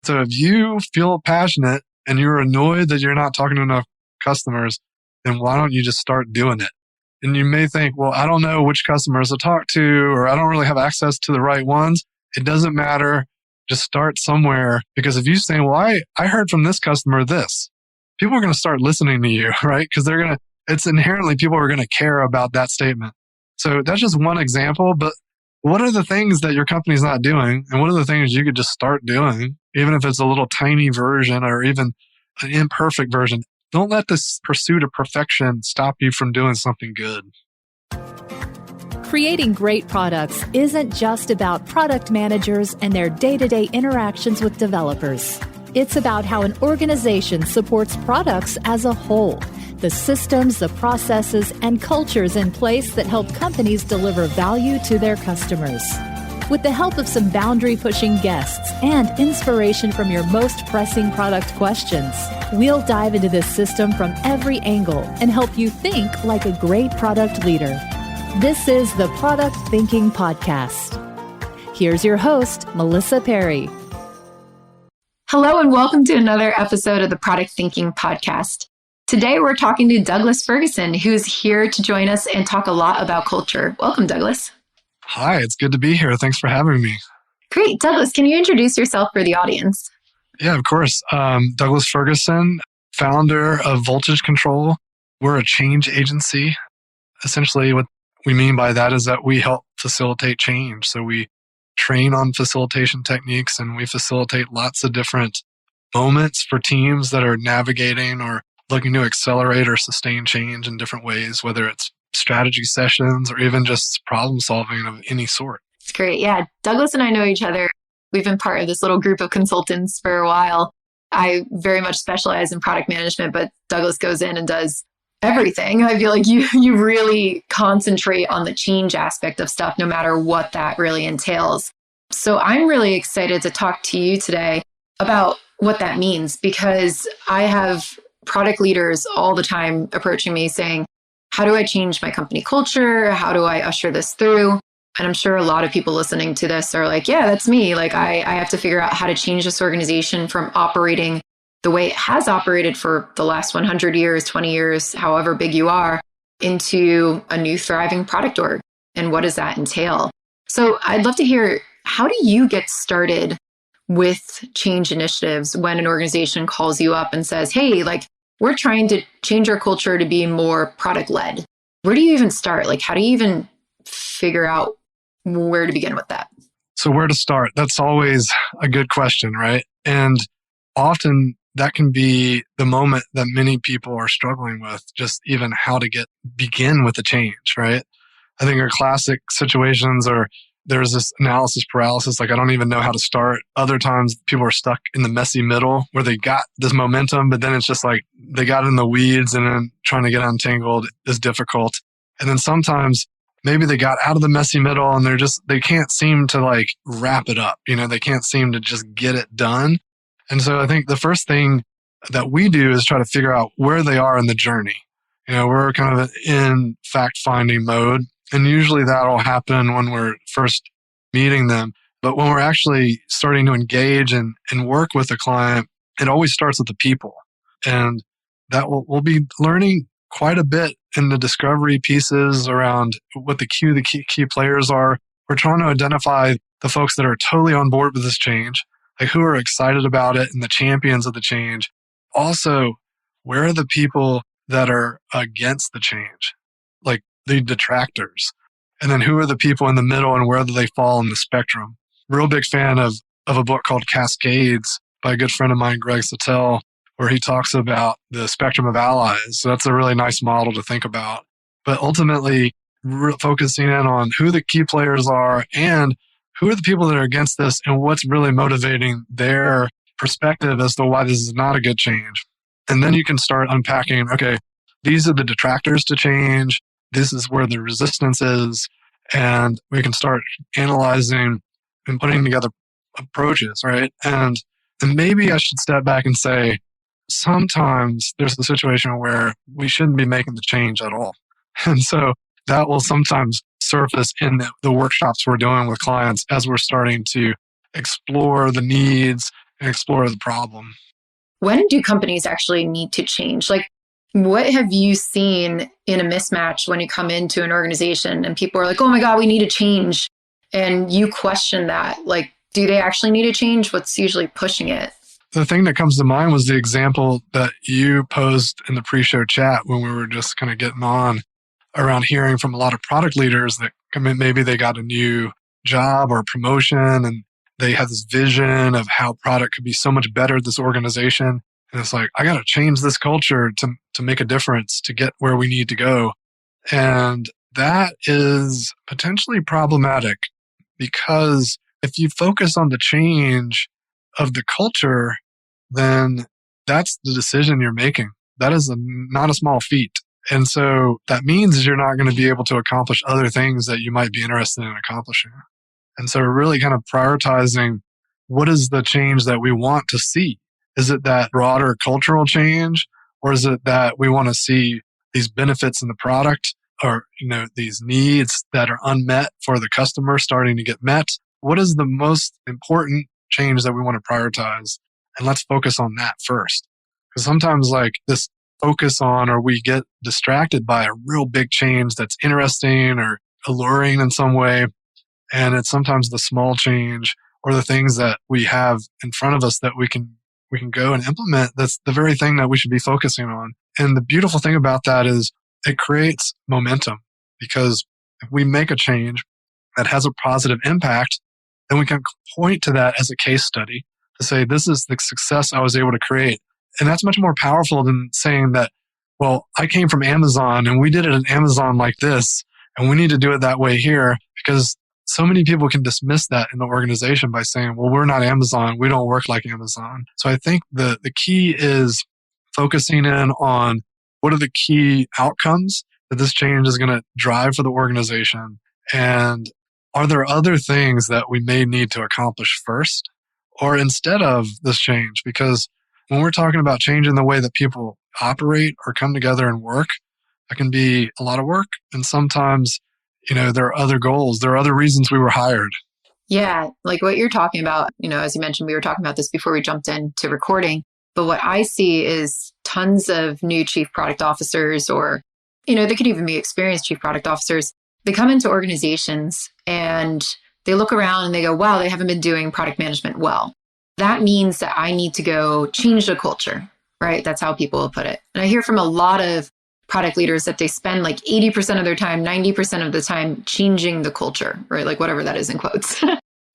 So if you feel passionate and you're annoyed that you're not talking to enough customers, then why don't you just start doing it? And you may think, well, I don't know which customers to talk to, or I don't really have access to the right ones. It doesn't matter. Just start somewhere. Because if you say, well, I heard from this customer this, people are going to start listening to you, right? Because it's inherently people are going to care about that statement. So that's just one example. But what are the things that your company's not doing? And what are the things you could just start doing, even if it's a little tiny version or even an imperfect version? Don't let this pursuit of perfection stop you from doing something good. Creating great products isn't just about product managers and their day-to-day interactions with developers. It's about how an organization supports products as a whole, the systems, the processes, and cultures in place that help companies deliver value to their customers. With the help of some boundary-pushing guests and inspiration from your most pressing product questions, we'll dive into this system from every angle and help you think like a great product leader. This is the Product Thinking Podcast. Here's your host, Melissa Perri. Hello and welcome to another episode of the Product Thinking Podcast. Today we're talking to Douglas Ferguson, who's here to join us and talk a lot about culture. Welcome, Douglas. Hi, it's good to be here. Thanks for having me. Great. Douglas, can you introduce yourself for the audience? Yeah, of course. Douglas Ferguson, founder of Voltage Control. We're a change agency. Essentially, what we mean by that is that we help facilitate change. So we train on facilitation techniques and we facilitate lots of different moments for teams that are navigating or looking to accelerate or sustain change in different ways, whether it's strategy sessions or even just problem solving of any sort. It's great. Yeah. Douglas and I know each other. We've been part of this little group of consultants for a while. I very much specialize in product management, but Douglas goes in and does everything. I feel like you really concentrate on the change aspect of stuff, no matter what that really entails. So I'm really excited to talk to you today about what that means, because I have product leaders all the time approaching me saying, how do I change my company culture? How do I usher this through? And I'm sure a lot of people listening to this are like, yeah, that's me. Like I have to figure out how to change this organization from operating the way it has operated for the last 100 years, 20 years, however big you are, into a new thriving product org. And what does that entail? So I'd love to hear, how do you get started with change initiatives when an organization calls you up and says, hey, like, we're trying to change our culture to be more product-led? Where do you even start? Like, how do you even figure out where to begin with that? So where to start? That's always a good question, right? And often that can be the moment that many people are struggling with, just even how to begin with the change, right? I think our classic situations are there's this analysis paralysis, like I don't even know how to start. Other times people are stuck in the messy middle where they got this momentum, but then it's just like they got in the weeds and then trying to get untangled is difficult. And then sometimes maybe they got out of the messy middle and they can't seem to like wrap it up. They can't seem to just get it done. And so I think the first thing that we do is try to figure out where they are in the journey. We're kind of in fact-finding mode. And usually that'll happen when we're first meeting them. But when we're actually starting to engage and work with a client, it always starts with the people. And that we'll be learning quite a bit in the discovery pieces around what the key players are. We're trying to identify the folks that are totally on board with this change, like who are excited about it and the champions of the change. Also, where are the people that are against the change? Like the detractors. And then who are the people in the middle and where do they fall in the spectrum? Real big fan of a book called Cascades by a good friend of mine, Greg Sattel, where he talks about the spectrum of allies. So that's a really nice model to think about. But ultimately, focusing in on who the key players are and who are the people that are against this and what's really motivating their perspective as to why this is not a good change. And then you can start unpacking, okay, these are the detractors to change. This is where the resistance is. And we can start analyzing and putting together approaches, right? And maybe I should step back and say, sometimes there's the situation where we shouldn't be making the change at all. And so that will sometimes surface in the workshops we're doing with clients as we're starting to explore the needs and explore the problem. When do companies actually need to change? Like, what have you seen in a mismatch when you come into an organization and people are like, oh my God, we need to change. And you question that. Like, do they actually need to change? What's usually pushing it? The thing that comes to mind was the example that you posed in the pre-show chat when we were just kind of getting on around hearing from a lot of product leaders that maybe they got a new job or promotion and they had this vision of how product could be so much better at this organization. And it's like, I got to change this culture to make a difference, to get where we need to go. And that is potentially problematic because if you focus on the change of the culture, then that's the decision you're making. That is not a small feat. And so that means you're not going to be able to accomplish other things that you might be interested in accomplishing. And so we're really kind of prioritizing what is the change that we want to see. Is it that broader cultural change, or is it that we want to see these benefits in the product, or these needs that are unmet for the customer starting to get met? What is the most important change that we want to prioritize? And let's focus on that first. Because sometimes like this focus on, or we get distracted by a real big change that's interesting or alluring in some way. And it's sometimes the small change or the things that we have in front of us that we can go and implement. That's the very thing that we should be focusing on. And the beautiful thing about that is it creates momentum, because if we make a change that has a positive impact, then we can point to that as a case study to say, this is the success I was able to create. And that's much more powerful than saying that, well, I came from Amazon and we did it at Amazon like this, and we need to do it that way here, because so many people can dismiss that in the organization by saying, well, we're not Amazon. We don't work like Amazon. So I think the key is focusing in on what are the key outcomes that this change is going to drive for the organization. And are there other things that we may need to accomplish first or instead of this change? Because when we're talking about changing the way that people operate or come together and work, that can be a lot of work. And sometimes there are other goals. There are other reasons we were hired. Yeah. Like what you're talking about, as you mentioned, we were talking about this before we jumped into recording. But what I see is tons of new chief product officers, or, they could even be experienced chief product officers. They come into organizations and they look around and they go, wow, they haven't been doing product management well. That means that I need to go change the culture, right? That's how people will put it. And I hear from a lot of product leaders that they spend like 80% of their time, 90% of the time changing the culture, right? Like whatever that is in quotes.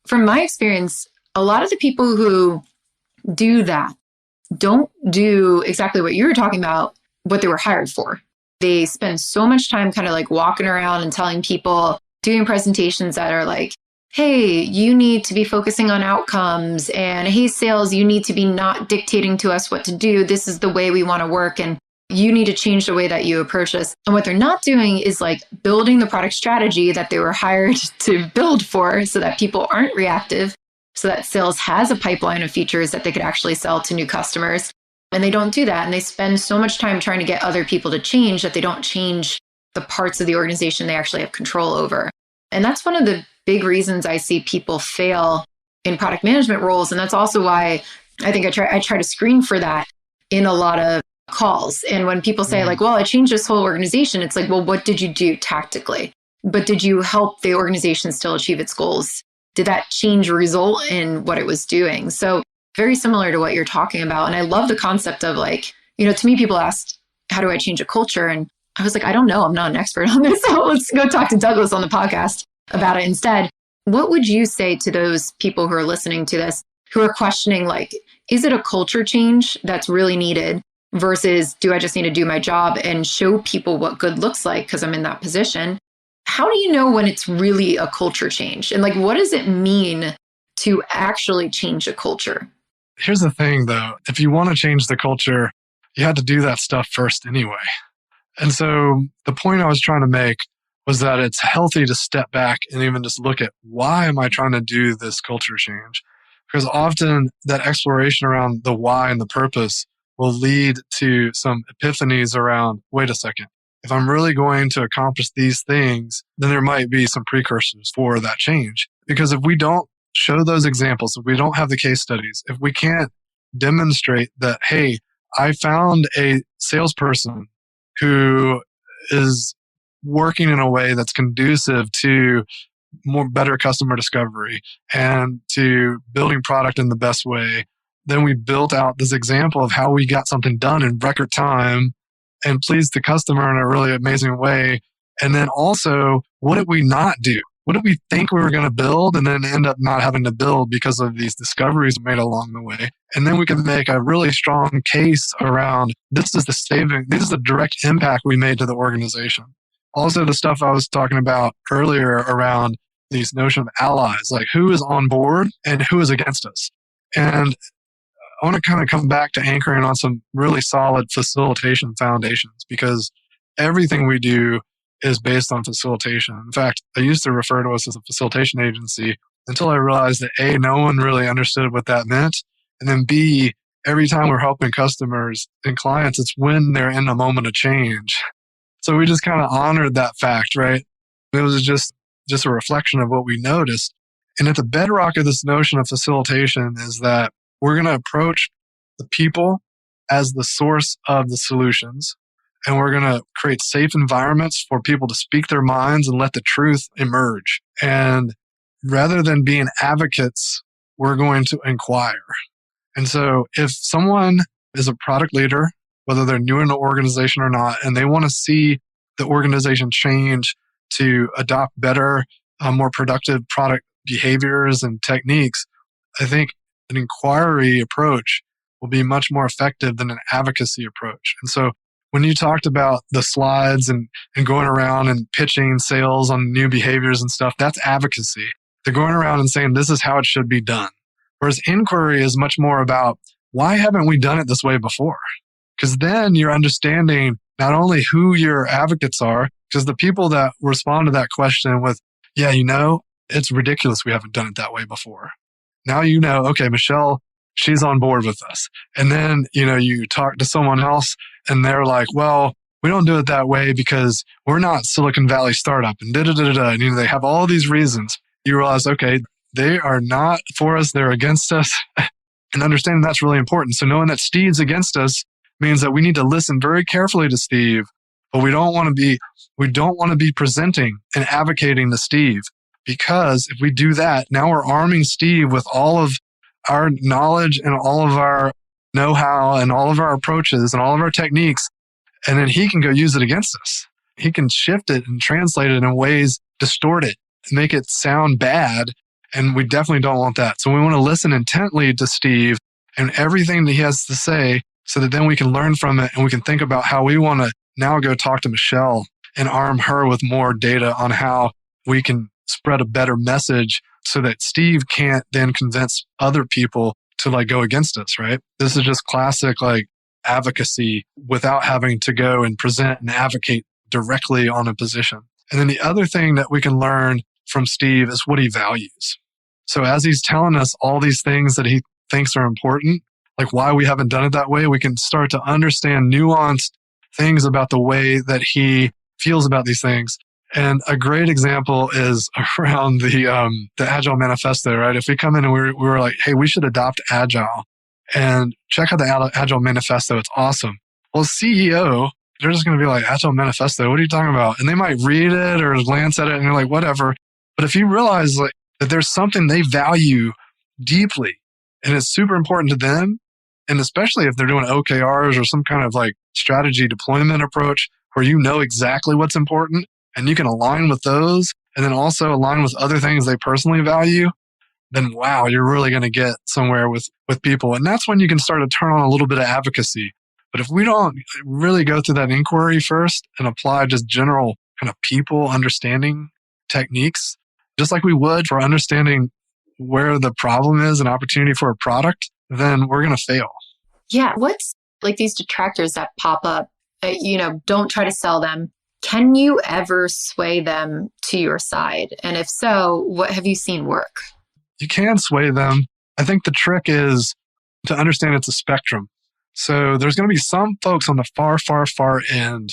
From my experience, a lot of the people who do that don't do exactly what you were talking about, what they were hired for. They spend so much time kind of like walking around and telling people, doing presentations that are like, hey, you need to be focusing on outcomes, and hey, sales, you need to be not dictating to us what to do. This is the way we want to work. And you need to change the way that you approach this. And what they're not doing is like building the product strategy that they were hired to build for, so that people aren't reactive, so that sales has a pipeline of features that they could actually sell to new customers. And they don't do that. And they spend so much time trying to get other people to change that they don't change the parts of the organization they actually have control over. And that's one of the big reasons I see people fail in product management roles. And that's also why I think I try to screen for that in a lot of calls. And when people say like, well, I changed this whole organization, it's like, well, what did you do tactically? But did you help the organization still achieve its goals? Did that change result in what it was doing? So very similar to what you're talking about. And I love the concept of like, to me, people asked, how do I change a culture? And I was like, I don't know. I'm not an expert on this. So let's go talk to Douglas on the podcast about it instead. What would you say to those people who are listening to this, who are questioning, like, is it a culture change that's really needed versus do I just need to do my job and show people what good looks like because I'm in that position? How do you know when it's really a culture change? And like, what does it mean to actually change a culture? Here's the thing, though. If you want to change the culture, you had to do that stuff first anyway. And so the point I was trying to make was that it's healthy to step back and even just look at, why am I trying to do this culture change? Because often that exploration around the why and the purpose will lead to some epiphanies around, wait a second, if I'm really going to accomplish these things, then there might be some precursors for that change. Because if we don't show those examples, if we don't have the case studies, if we can't demonstrate that, hey, I found a salesperson who is working in a way that's conducive to better customer discovery and to building product in the best way, then we built out this example of how we got something done in record time and pleased the customer in a really amazing way. And then also, what did we not do? What did we think we were going to build and then end up not having to build because of these discoveries made along the way? And then we can make a really strong case around this is the saving, this is the direct impact we made to the organization. Also, the stuff I was talking about earlier around these notion of allies, like who is on board and who is against us. And I want to kind of come back to anchoring on some really solid facilitation foundations, because everything we do is based on facilitation. In fact, I used to refer to us as a facilitation agency until I realized that A, no one really understood what that meant. And then B, every time we're helping customers and clients, it's when they're in a moment of change. So we just kind of honored that fact, right? It was just a reflection of what we noticed. And at the bedrock of this notion of facilitation is that we're going to approach the people as the source of the solutions. And we're going to create safe environments for people to speak their minds and let the truth emerge. And rather than being advocates, we're going to inquire. And so if someone is a product leader, whether they're new in the organization or not, and they want to see the organization change to adopt better, more productive product behaviors and techniques, I think an inquiry approach will be much more effective than an advocacy approach. And so when you talked about the slides and going around and pitching sales on new behaviors and stuff, that's advocacy. They're going around and saying, this is how it should be done. Whereas inquiry is much more about, why haven't we done it this way before? Because then you're understanding not only who your advocates are, because the people that respond to that question with, yeah, it's ridiculous we haven't done it that way before. Now okay, Michelle, she's on board with us. And then, you talk to someone else and they're like, well, we don't do it that way because we're not Silicon Valley startup and da-da-da-da-da. And they have all these reasons. You realize, okay, they are not for us, they're against us. And understanding that's really important. So knowing that Steve's against us means that we need to listen very carefully to Steve, but we don't want to be presenting and advocating to Steve, because if we do that, now we're arming Steve with all of our knowledge and all of our know-how and all of our approaches and all of our techniques, and then he can go use it against us. He can shift it and translate it in ways, distort it, and make it sound bad, and we definitely don't want that. So we want to listen intently to Steve and everything that he has to say, so that then we can learn from it and we can think about how we want to now go talk to Michelle and arm her with more data on how we can spread a better message so that Steve can't then convince other people to go against us, right? This is just classic advocacy without having to go and present and advocate directly on a position. And then the other thing that we can learn from Steve is what he values. So as he's telling us all these things that he thinks are important, like why we haven't done it that way, we can start to understand nuanced things about the way that he feels about these things. And a great example is around the Agile Manifesto, right? If we come in and we're like, hey, we should adopt Agile and check out the Agile Manifesto, it's awesome. Well, CEO, they're just going to be like, Agile Manifesto, what are you talking about? And they might read it or glance at it and they're like, whatever. But if you realize that there's something they value deeply and it's super important to them, and especially if they're doing OKRs or some kind of strategy deployment approach where you know exactly what's important and you can align with those and then also align with other things they personally value, then wow, you're really going to get somewhere with people. And that's when you can start to turn on a little bit of advocacy. But if we don't really go through that inquiry first and apply just general kind of people understanding techniques, just like we would for understanding where the problem is an opportunity for a product, then we're going to fail. Yeah. What's these detractors that pop up, don't try to sell them. Can you ever sway them to your side? And if so, what have you seen work? You can sway them. I think the trick is to understand it's a spectrum. So there's going to be some folks on the far, far, far end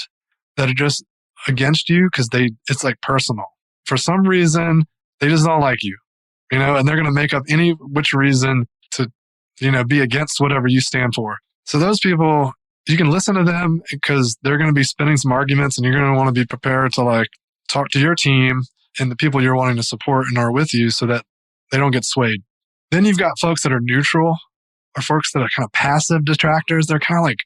that are just against you because it's personal. For some reason, they just don't like you. and they're going to make up any which reason to, be against whatever you stand for. So those people, you can listen to them because they're going to be spinning some arguments, and you're going to want to be prepared to talk to your team and the people you're wanting to support and are with you so that they don't get swayed. Then you've got folks that are neutral, or folks that are kind of passive detractors. They're kind of like,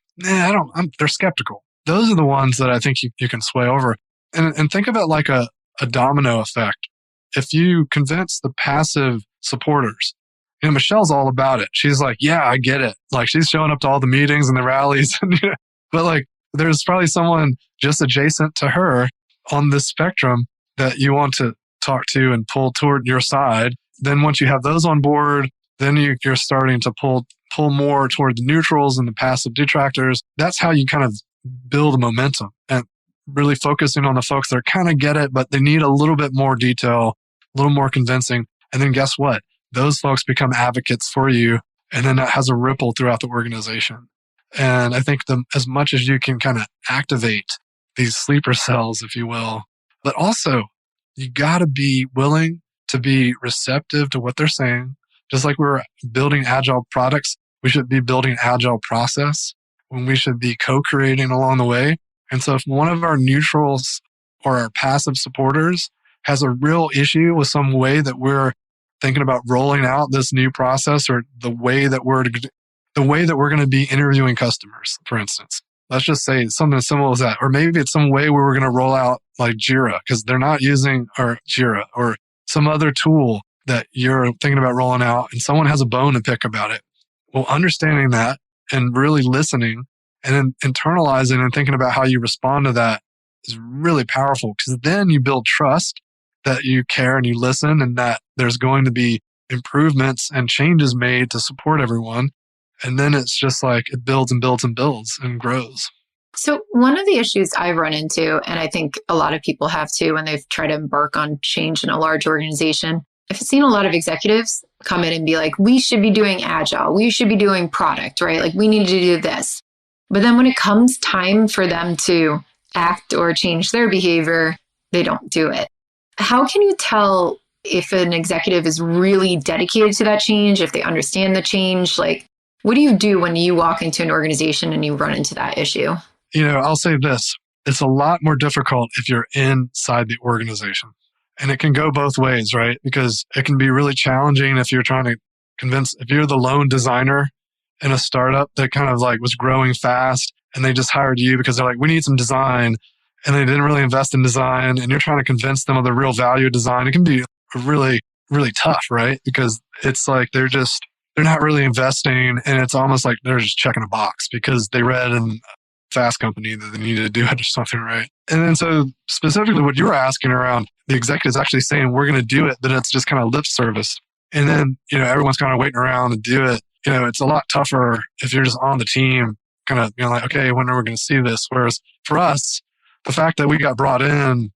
they're skeptical. Those are the ones that I think you can sway over. And think of it like a domino effect. If you convince the passive supporters, Michelle's all about it. She's like, yeah, I get it. She's showing up to all the meetings and the rallies. But there's probably someone just adjacent to her on this spectrum that you want to talk to and pull toward your side. Then once you have those on board, then you're starting to pull more toward the neutrals and the passive detractors. That's how you kind of build momentum, and really focusing on the folks that kind of get it, but they need a little bit more detail, a little more convincing. And then guess what? Those folks become advocates for you. And then that has a ripple throughout the organization. And I think as much as you can kind of activate these sleeper cells, if you will, but also you got to be willing to be receptive to what they're saying. Just like we're building agile products, we should be building agile process when we should be co-creating along the way. And so if one of our neutrals or our passive supporters has a real issue with some way that we're thinking about rolling out this new process, or the way that we're going to be interviewing customers, for instance, let's just say something as simple as that. Or maybe it's some way where we're going to roll out Jira because they're not using our Jira, or some other tool that you're thinking about rolling out and someone has a bone to pick about it. Well, understanding that and really listening and then internalizing and thinking about how you respond to that is really powerful, because then you build trust that you care and you listen, and that there's going to be improvements and changes made to support everyone. And then it's just it builds and builds and builds and grows. So one of the issues I've run into, and I think a lot of people have too, when they've tried to embark on change in a large organization, I've seen a lot of executives come in and be like, we should be doing agile. We should be doing product, right? We need to do this. But then when it comes time for them to act or change their behavior, they don't do it. How can you tell if an executive is really dedicated to that change, if they understand the change? What do you do when you walk into an organization and you run into that issue? I'll say this. It's a lot more difficult if you're inside the organization. And it can go both ways, right? Because it can be really challenging if you're trying to if you're the lone designer in a startup that kind of was growing fast, and they just hired you because they're we need some design, and they didn't really invest in design, and you're trying to convince them of the real value of design. It can be really, really tough, right? Because it's they're not really investing, and it's almost like they're just checking a box because they read in Fast Company that they needed to do it or something, right? And then so specifically what you were asking around, the executives actually saying we're going to do it, but it's just kind of lip service. And then, everyone's kind of waiting around to do it. It's a lot tougher if you're just on the team, kind of, okay, when are we going to see this? Whereas for us, the fact that we got brought in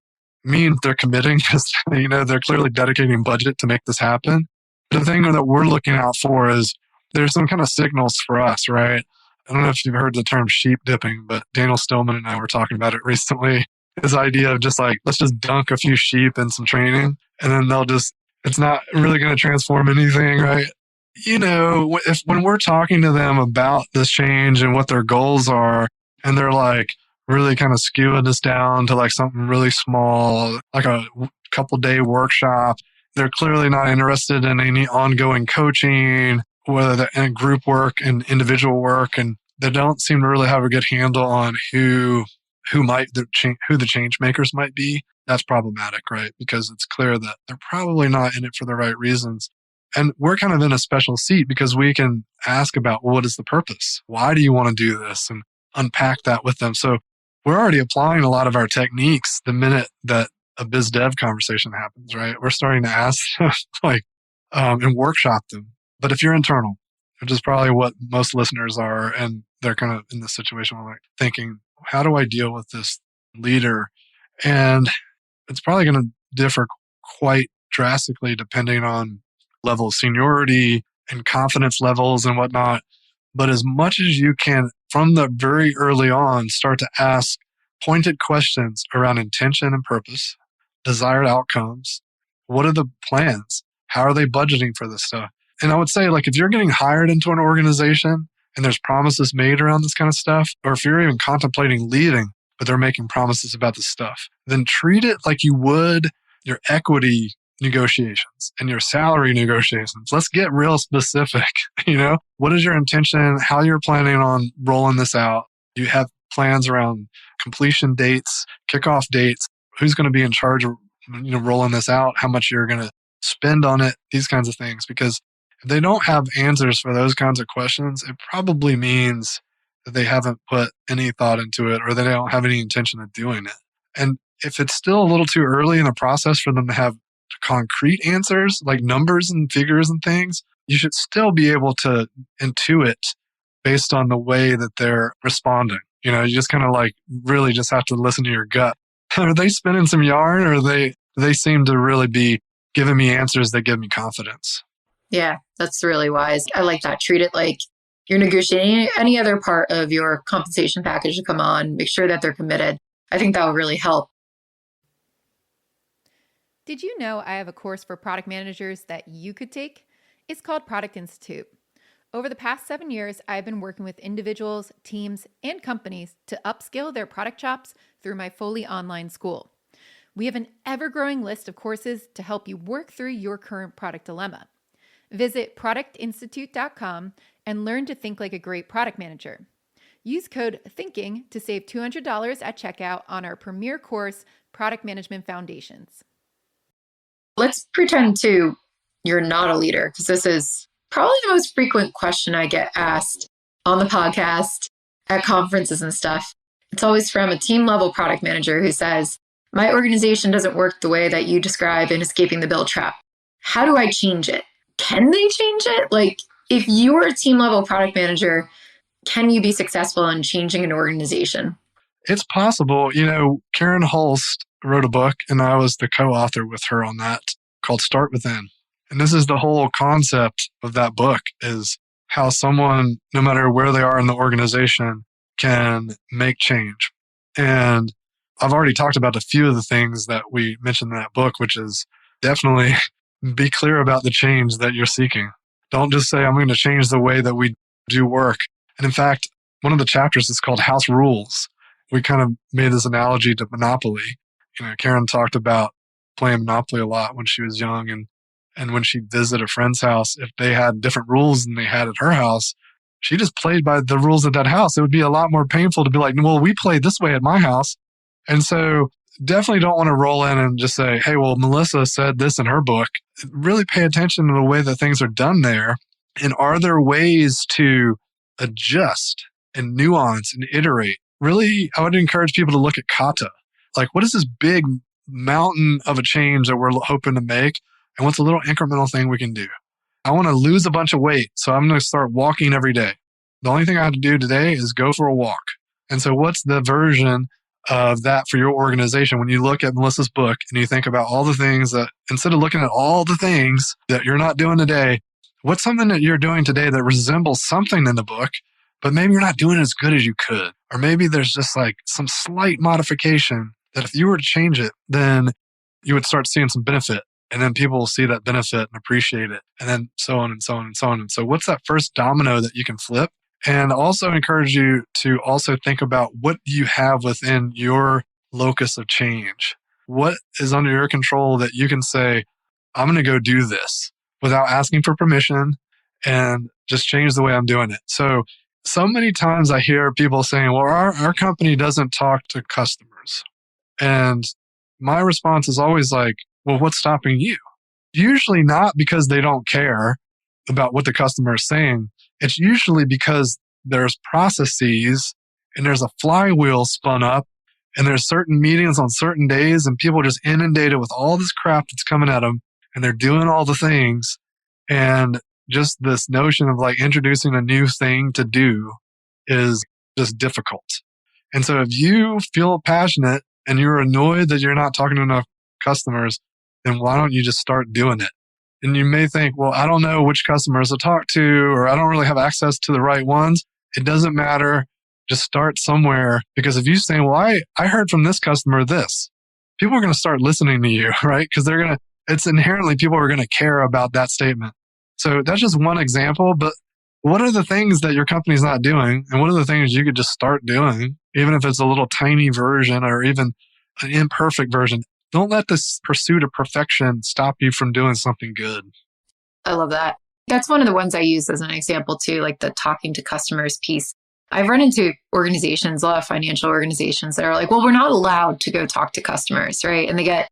means they're committing because, they're clearly dedicating budget to make this happen. The thing that we're looking out for is there's some kind of signals for us, right? I don't know if you've heard the term sheep dipping, but Daniel Stillman and I were talking about it recently. His idea of just let's just dunk a few sheep in some training, and then it's not really going to transform anything, right? When we're talking to them about this change and what their goals are, and they're really kind of skewing this down to something really small, like a couple day workshop, they're clearly not interested in any ongoing coaching, whether they're in group work and individual work, and they don't seem to really have a good handle on who the change makers might be. That's problematic, right? Because it's clear that they're probably not in it for the right reasons. And we're kind of in a special seat because we can ask about, well, what is the purpose? Why do you want to do this? And unpack that with them. So we're already applying a lot of our techniques the minute that a biz dev conversation happens, right? We're starting to ask and workshop them. But if you're internal, which is probably what most listeners are, and they're kind of in this situation where thinking, how do I deal with this leader? And it's probably going to differ quite drastically depending on level of seniority and confidence levels and whatnot. But as much as you can, from the very early on, start to ask pointed questions around intention and purpose, desired outcomes. What are the plans? How are they budgeting for this stuff? And I would say, like, if you're getting hired into an organization and there's promises made around this kind of stuff, or if you're even contemplating leaving, but they're making promises about this stuff, then treat it like you would your equity negotiations and your salary negotiations. Let's get real specific. What is your intention? How you're planning on rolling this out? You have plans around completion dates, kickoff dates, who's going to be in charge of rolling this out, how much you're going to spend on it, these kinds of things. Because if they don't have answers for those kinds of questions, it probably means that they haven't put any thought into it, or that they don't have any intention of doing it. And if it's still a little too early in the process for them to have concrete answers, like numbers and figures and things, you should still be able to intuit based on the way that they're responding. You just kind of like really just have to listen to your gut. Are they spinning some yarn, or they seem to really be giving me answers that give me confidence? Yeah, that's really wise. I like that. Treat it like you're negotiating any other part of your compensation package to come on. Make sure that they're committed. I think that will really help. Did you know I have a course for product managers that you could take? It's called Product Institute. Over the past 7 years, I've been working with individuals, teams, and companies to upskill their product chops through my fully online school. We have an ever-growing list of courses to help you work through your current product dilemma. Visit productinstitute.com and learn to think like a great product manager. Use code THINKING to save $200 at checkout on our premier course, Product Management Foundations. Let's pretend too you're not a leader, because this is probably the most frequent question I get asked on the podcast, at conferences and stuff. It's always from a team level product manager who says, my organization doesn't work the way that you describe in Escaping the Bill Trap. How do I change it? Can they change it? Like, if you're a team level product manager, can you be successful in changing an organization? It's possible. Karen Holst wrote a book, and I was the co-author with her on that, called Start Within. And this is the whole concept of that book, is how someone, no matter where they are in the organization, can make change. And I've already talked about a few of the things that we mentioned in that book, which is definitely be clear about the change that you're seeking. Don't just say, I'm going to change the way that we do work. And in fact, one of the chapters is called House Rules. We kind of made this analogy to Monopoly. Karen talked about playing Monopoly a lot when she was young. And when she'd visit a friend's house, if they had different rules than they had at her house, she just played by the rules at that house. It would be a lot more painful to be like, well, we play this way at my house. And so definitely don't want to roll in and just say, hey, well, Melissa said this in her book. Really pay attention to the way that things are done there. And are there ways to adjust and nuance and iterate? Really, I would encourage people to look at kata. Like, what is this big mountain of a change that we're hoping to make? And what's a little incremental thing we can do? I want to lose a bunch of weight, so I'm going to start walking every day. The only thing I have to do today is go for a walk. And so what's the version of that for your organization? When you look at Melissa's book and you think about all the things that, instead of looking at all the things that you're not doing today, what's something that you're doing today that resembles something in the book, but maybe you're not doing as good as you could? Or maybe there's just like some slight modification that if you were to change it, then you would start seeing some benefit. And then people will see that benefit and appreciate it. And then so on and so on and so on. And so what's that first domino that you can flip? And also encourage you to also think about what you have within your locus of change. What is under your control that you can say, I'm going to go do this without asking for permission and just change the way I'm doing it. So many times I hear people saying, well, our company doesn't talk to customers. And my response is always like, well, what's stopping you? Usually not because they don't care about what the customer is saying. It's usually because there's processes and there's a flywheel spun up and there's certain meetings on certain days and people are just inundated with all this crap that's coming at them and they're doing all the things. And just this notion of like introducing a new thing to do is just difficult. And so if you feel passionate and you're annoyed that you're not talking to enough customers, then why don't you just start doing it? And you may think, well, I don't know which customers to talk to, or I don't really have access to the right ones. It doesn't matter. Just start somewhere. Because if you say, well, I heard from this customer this, people are going to start listening to you, right? Because they're going to it's inherently people are going to care about that statement. So that's just one example, but what are the things that your company's not doing? And what are the things you could just start doing, even if it's a little tiny version or even an imperfect version? Don't let this pursuit of perfection stop you from doing something good. I love that. That's one of the ones I use as an example too, like the talking to customers piece. I've run into organizations, a lot of financial organizations that are like, well, we're not allowed to go talk to customers, right? And they get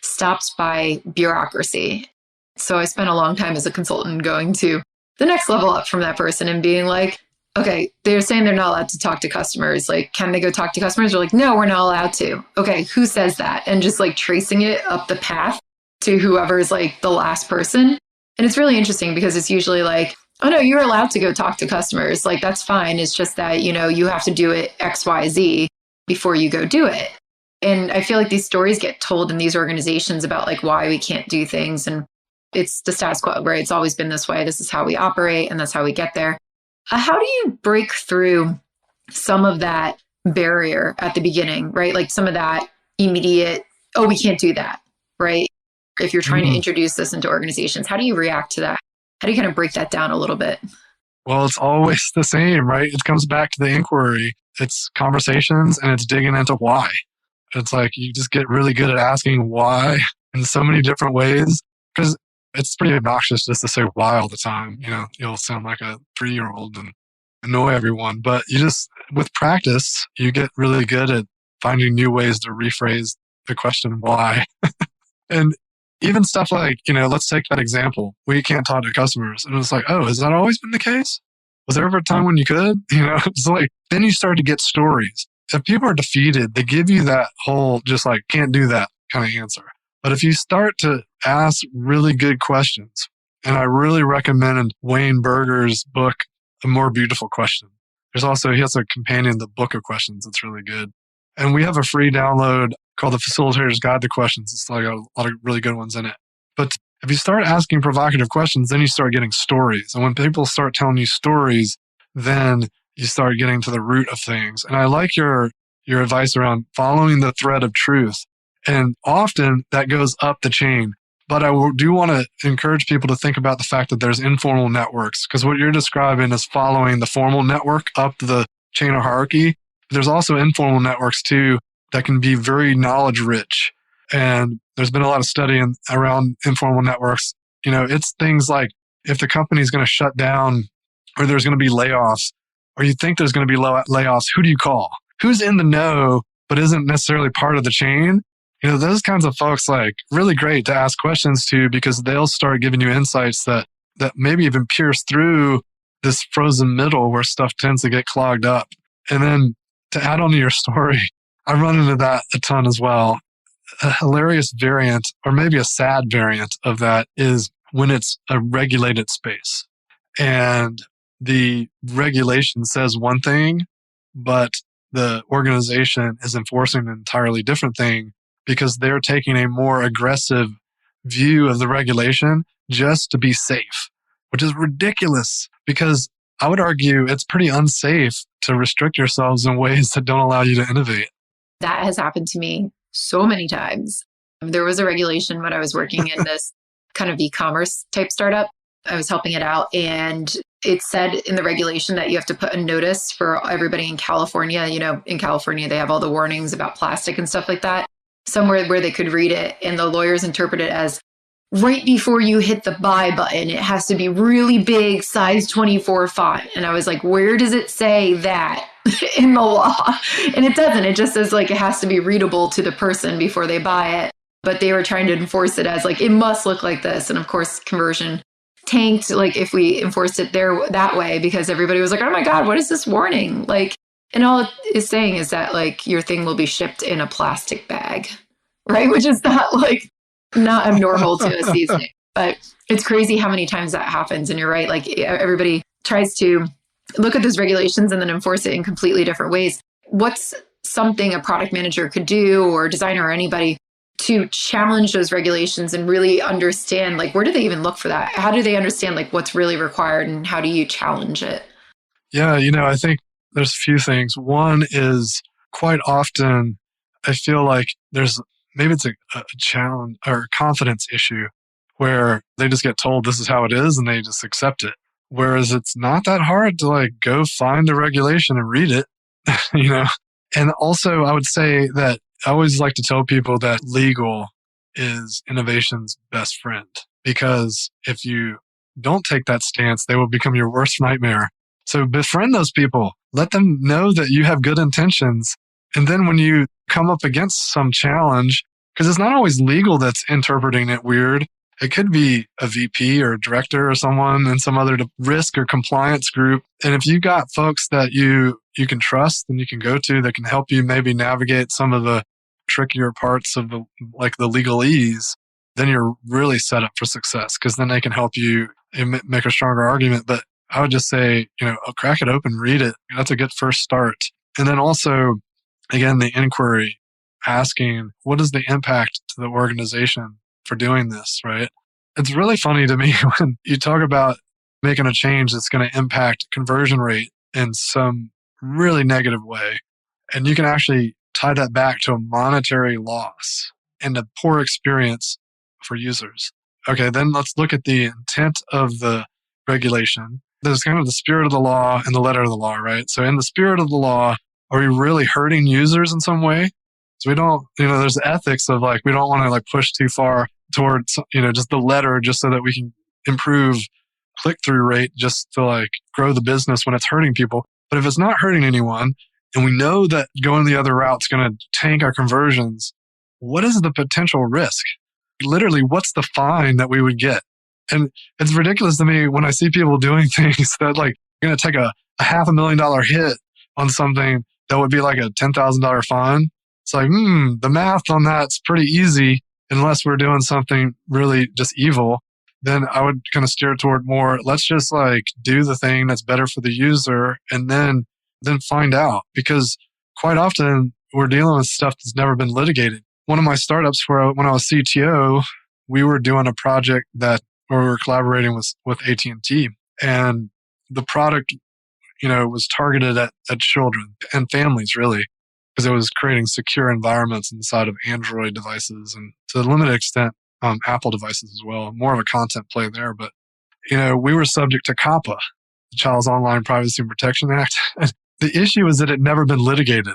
stopped by bureaucracy. So I spent a long time as a consultant going to the next level up from that person and being like, okay, they're saying they're not allowed to talk to customers. Like, can they go talk to customers? They're like, no, we're not allowed to. Okay, who says that? And just like tracing it up the path to whoever's like the last person. And it's really interesting because it's usually like, oh no, you're allowed to go talk to customers. Like, that's fine. It's just that, you have to do it X, Y, Z before you go do it. And I feel like these stories get told in these organizations about like why we can't do things. And it's the status quo, right? It's always been this way. This is how we operate and that's how we get there. How do you break through some of that barrier at the beginning, right? Like some of that immediate, oh, we can't do that, right? If you're trying to introduce this into organizations, how do you react to that? How do you kind of break that down a little bit? Well, it's always the same, right? It comes back to the inquiry. It's conversations and it's digging into why. It's like you just get really good at asking why in so many different ways because it's pretty obnoxious just to say why all the time. You'll sound like a 3-year-old and annoy everyone. But with practice, you get really good at finding new ways to rephrase the question why. And even stuff like, let's take that example. We can't talk to customers. And it's like, oh, has that always been the case? Was there ever a time when you could? It's like, then you start to get stories. If people are defeated, they give you that whole just like, can't do that kind of answer. But if you start to ask really good questions, and I really recommend Wayne Berger's book, A More Beautiful Question. He has a companion, The Book of Questions. It's really good. And we have a free download called The Facilitator's Guide to Questions. It's like a lot of really good ones in it. But if you start asking provocative questions, then you start getting stories. And when people start telling you stories, then you start getting to the root of things. And I like your advice around following the thread of truth. And often that goes up the chain. But I do want to encourage people to think about the fact that there's informal networks, because what you're describing is following the formal network up the chain of hierarchy. There's also informal networks too that can be very knowledge rich. And there's been a lot of studying around informal networks. It's things like if the company's going to shut down or there's going to be layoffs, or you think there's going to be layoffs, who do you call? Who's in the know but isn't necessarily part of the chain? Those kinds of folks, like, really great to ask questions to because they'll start giving you insights that maybe even pierce through this frozen middle where stuff tends to get clogged up. And then to add on to your story, I run into that a ton as well. A hilarious variant, or maybe a sad variant of that, is when it's a regulated space. And the regulation says one thing, but the organization is enforcing an entirely different thing because they're taking a more aggressive view of the regulation just to be safe, which is ridiculous because I would argue it's pretty unsafe to restrict yourselves in ways that don't allow you to innovate. That has happened to me so many times. There was a regulation when I was working in this kind of e-commerce type startup. I was helping it out, and it said in the regulation that you have to put a notice for everybody in California. In California, they have all the warnings about plastic and stuff like that, somewhere where they could read it. And the lawyers interpret it as right before you hit the buy button, it has to be really big, size 24 font. And I was like, where does it say that in the law? And it doesn't. It just says like it has to be readable to the person before they buy it. But they were trying to enforce it as like, it must look like this. And of course, conversion tanked like if we enforced it that way, because everybody was like, oh my God, what is this warning? Like, and all it is saying is that like your thing will be shipped in a plastic bag, right? Which is not abnormal to a seasoning, but it's crazy how many times that happens. And you're right. Like everybody tries to look at those regulations and then enforce it in completely different ways. What's something a product manager could do, or designer, or anybody, to challenge those regulations and really understand, like, where do they even look for that? How do they understand like what's really required, and how do you challenge it? Yeah, I think there's a few things. One is quite often I feel like there's maybe it's a challenge or a confidence issue where they just get told this is how it is and they just accept it. Whereas it's not that hard to like go find the regulation and read it, you know? And also I would say that I always like to tell people that legal is innovation's best friend, because if you don't take that stance, they will become your worst nightmare. So befriend those people, let them know that you have good intentions. And then when you come up against some challenge, because it's not always legal that's interpreting it weird. It could be a VP or a director or someone in some other risk or compliance group. And if you got folks that you can trust and you can go to that can help you maybe navigate some of the trickier parts of the legalese, then you're really set up for success, because then they can help you make a stronger argument. But I would just say, crack it open, read it. That's a good first start. And then also, again, the inquiry, asking, what is the impact to the organization for doing this, right? It's really funny to me when you talk about making a change that's going to impact conversion rate in some really negative way. And you can actually tie that back to a monetary loss and a poor experience for users. Okay, then let's look at the intent of the regulation. There's kind of the spirit of the law and the letter of the law, right? So in the spirit of the law, are we really hurting users in some way? So we don't, there's the ethics of like, we don't want to like push too far towards, just the letter just so that we can improve click-through rate just to like grow the business when it's hurting people. But if it's not hurting anyone and we know that going the other route is going to tank our conversions, what is the potential risk? Literally, what's the fine that we would get? And it's ridiculous to me when I see people doing things that like going to take a $500,000 hit on something that would be like a $10,000 fine. It's like, the math on that's pretty easy unless we're doing something really just evil. Then I would kind of steer toward more, let's just like do the thing that's better for the user and then find out. Because quite often we're dealing with stuff that's never been litigated. One of my startups when I was CTO, we were doing a project where we were collaborating with AT&T, and the product, was targeted at children and families really, because it was creating secure environments inside of Android devices and to a limited extent, Apple devices as well. More of a content play there. But, we were subject to COPPA, the Child's Online Privacy and Protection Act. The issue is that it never been litigated.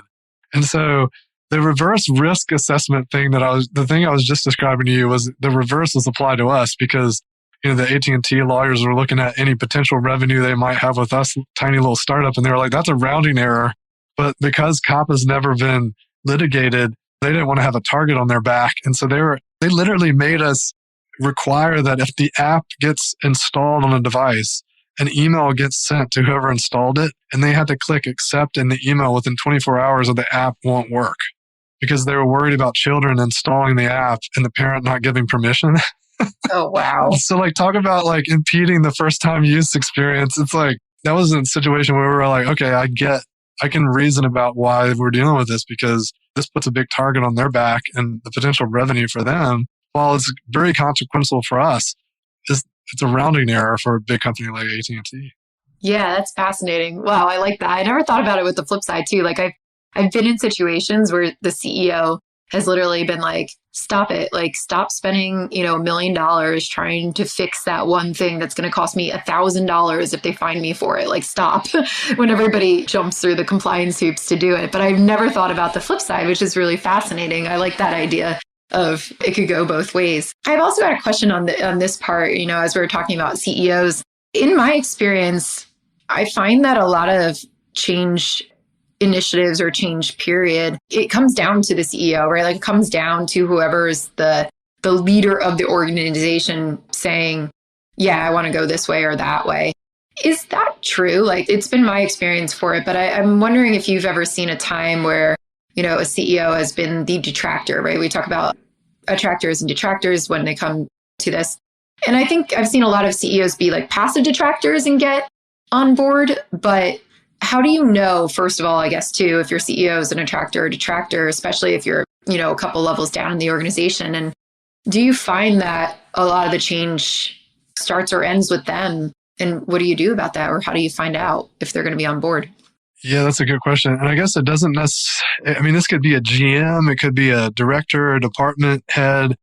And so the reverse risk assessment thing the thing I was just describing to you was the reverse was applied to us, because the AT&T lawyers were looking at any potential revenue they might have with us, tiny little startup, and they were like, that's a rounding error. But because COPPA's never been litigated, they didn't want to have a target on their back. And so they literally made us require that if the app gets installed on a device, an email gets sent to whoever installed it, and they had to click accept in the email within 24 hours or the app won't work, because they were worried about children installing the app and the parent not giving permission. Oh, wow. So like talk about like impeding the first time use experience. It's like, that was a situation where we were like, okay, I can reason about why we're dealing with this, because this puts a big target on their back, and the potential revenue for them, while it's very consequential for us, it's a rounding error for a big company like AT&T. Yeah, that's fascinating. Wow, I like that. I never thought about it with the flip side too. Like I've been in situations where the CEO has literally been like, stop it. Like, stop spending, $1 million trying to fix that one thing that's going to cost me $1,000 if they find me for it. Like, stop. When everybody jumps through the compliance hoops to do it. But I've never thought about the flip side, which is really fascinating. I like that idea of it could go both ways. I've also got a question on this part, as we were talking about CEOs. In my experience, I find that a lot of change initiatives or change period, it comes down to the CEO, right? Like it comes down to whoever's the leader of the organization saying, yeah, I want to go this way or that way. Is that true? Like it's been my experience for it, but I'm wondering if you've ever seen a time where, a CEO has been the detractor, right? We talk about attractors and detractors when they come to this. And I think I've seen a lot of CEOs be like passive detractors and get on board, but how do you know, first of all, I guess, too, if your CEO is an attractor or detractor, especially if you're, a couple levels down in the organization? And do you find that a lot of the change starts or ends with them? And what do you do about that? Or how do you find out if they're going to be on board? Yeah, that's a good question. And I guess it doesn't necessarily, I mean, this could be a GM, it could be a director, a department head.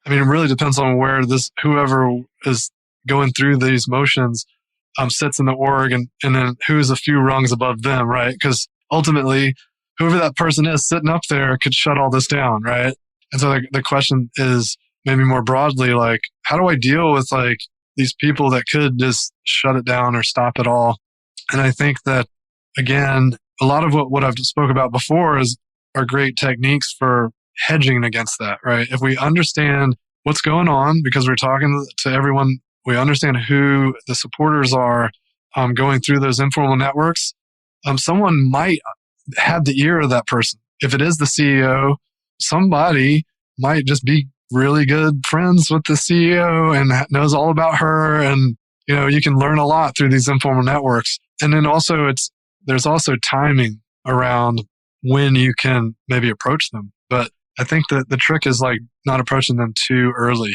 I mean, it really depends on where whoever is going through these motions sits in the org and then who's a few rungs above them, right? Because ultimately, whoever that person is sitting up there could shut all this down, right? And so the question is maybe more broadly, like, how do I deal with like these people that could just shut it down or stop it all? And I think that, again, a lot of what I've spoke about before are great techniques for hedging against that, right? If we understand what's going on, because we're talking to everyone, we understand who the supporters are going through those informal networks, someone might have the ear of that person. If it is the CEO, somebody might just be really good friends with the CEO and knows all about her. And, you can learn a lot through these informal networks. And then also there's also timing around when you can maybe approach them. But I think that the trick is like not approaching them too early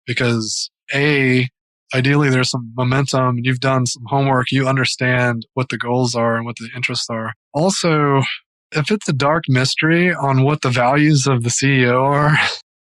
because ideally there's some momentum, you've done some homework, you understand what the goals are and what the interests are. Also, if it's a dark mystery on what the values of the CEO are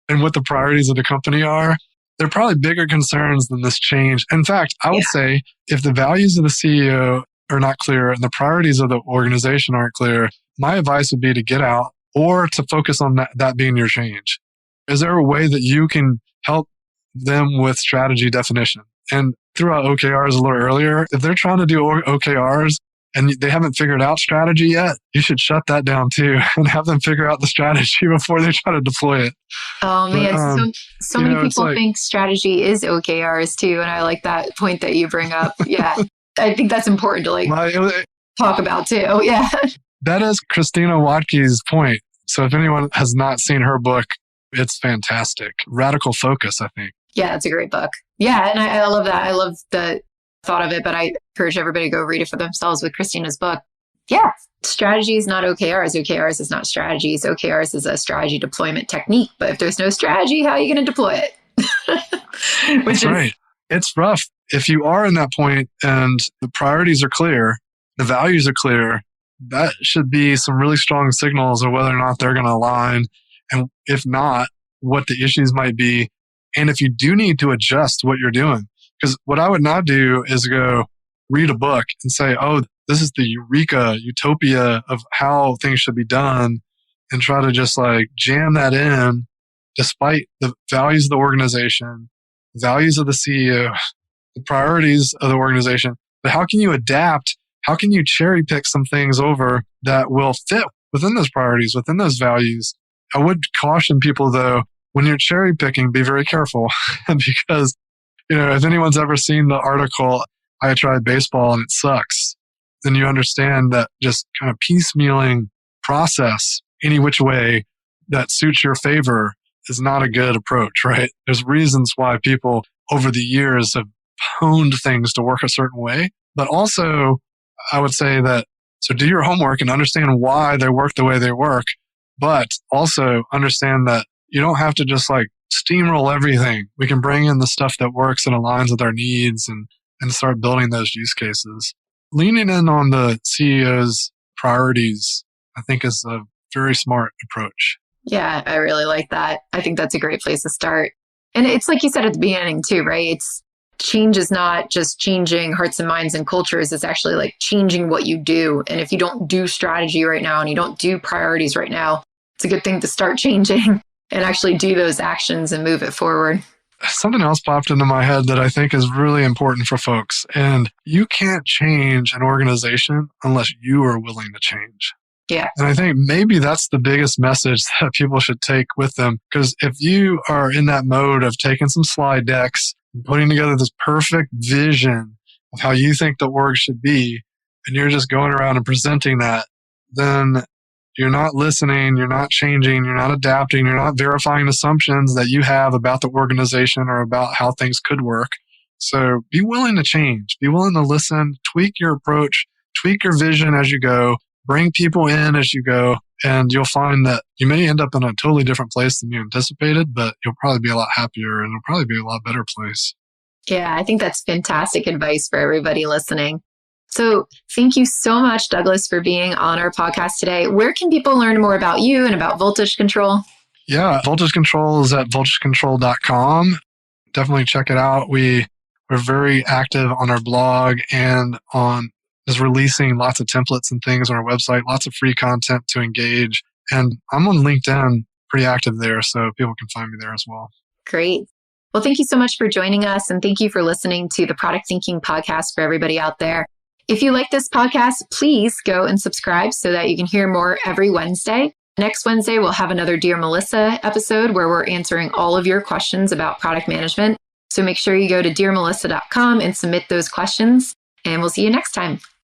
and what the priorities of the company are, they're probably bigger concerns than this change. In fact, I would say if the values of the CEO are not clear and the priorities of the organization aren't clear, my advice would be to get out or to focus on that being your change. Is there a way that you can help them with strategy definition? And throughout OKRs a little earlier, if they're trying to do OKRs and they haven't figured out strategy yet, you should shut that down too and have them figure out the strategy before they try to deploy it. Oh man, so many people think strategy is OKRs too. And I like that point that you bring up. Yeah. I think that's important to talk about too. Oh, yeah. That is Christina Watkey's point. So if anyone has not seen her book, it's fantastic. Radical Focus, I think. Yeah, it's a great book. Yeah, and I love that. I love the thought of it, but I encourage everybody to go read it for themselves with Christina's book. Yeah, strategy is not OKRs. OKRs is not strategies. OKRs is a strategy deployment technique. But if there's no strategy, how are you going to deploy it? That's right. It's rough. If you are in that point and the priorities are clear, the values are clear, that should be some really strong signals of whether or not they're going to align. And if not, what the issues might be. And if you do need to adjust what you're doing, because what I would not do is go read a book and say, oh, this is the utopia of how things should be done and try to just like jam that in despite the values of the organization, the values of the CEO, the priorities of the organization. But how can you adapt? How can you cherry pick some things over that will fit within those priorities, within those values? I would caution people though, when you're cherry picking, be very careful because, if anyone's ever seen the article, I tried baseball and it sucks, then you understand that just kind of piecemealing process any which way that suits your favor is not a good approach, right? There's reasons why people over the years have honed things to work a certain way. But also, I would say that, so do your homework and understand why they work the way they work, but also understand that you don't have to just like steamroll everything. We can bring in the stuff that works and aligns with our needs and start building those use cases. Leaning in on the CEO's priorities, I think, is a very smart approach. Yeah, I really like that. I think that's a great place to start. And it's like you said at the beginning too, right? Change is not just changing hearts and minds and cultures. It's actually like changing what you do. And if you don't do strategy right now and you don't do priorities right now, it's a good thing to start changing and actually do those actions and move it forward. Something else popped into my head that I think is really important for folks. And you can't change an organization unless you are willing to change. Yeah. And I think maybe that's the biggest message that people should take with them. Because if you are in that mode of taking some slide decks, and putting together this perfect vision of how you think the org should be, and you're just going around and presenting that, then you're not listening, you're not changing, you're not adapting, you're not verifying assumptions that you have about the organization or about how things could work. So be willing to change, be willing to listen, tweak your approach, tweak your vision as you go, bring people in as you go, and you'll find that you may end up in a totally different place than you anticipated, but you'll probably be a lot happier and it'll probably be a lot better place. Yeah, I think that's fantastic advice for everybody listening. So thank you so much, Douglas, for being on our podcast today. Where can people learn more about you and about voltage control? Yeah, voltage control is at voltagecontrol.com. Definitely check it out. We're very active on our blog and on just releasing lots of templates and things on our website, lots of free content to engage. And I'm on LinkedIn, pretty active there, so people can find me there as well. Great. Well, thank you so much for joining us, and thank you for listening to the Product Thinking Podcast for everybody out there. If you like this podcast, please go and subscribe so that you can hear more every Wednesday. Next Wednesday, we'll have another Dear Melissa episode where we're answering all of your questions about product management. So make sure you go to dearmelissa.com and submit those questions, and we'll see you next time.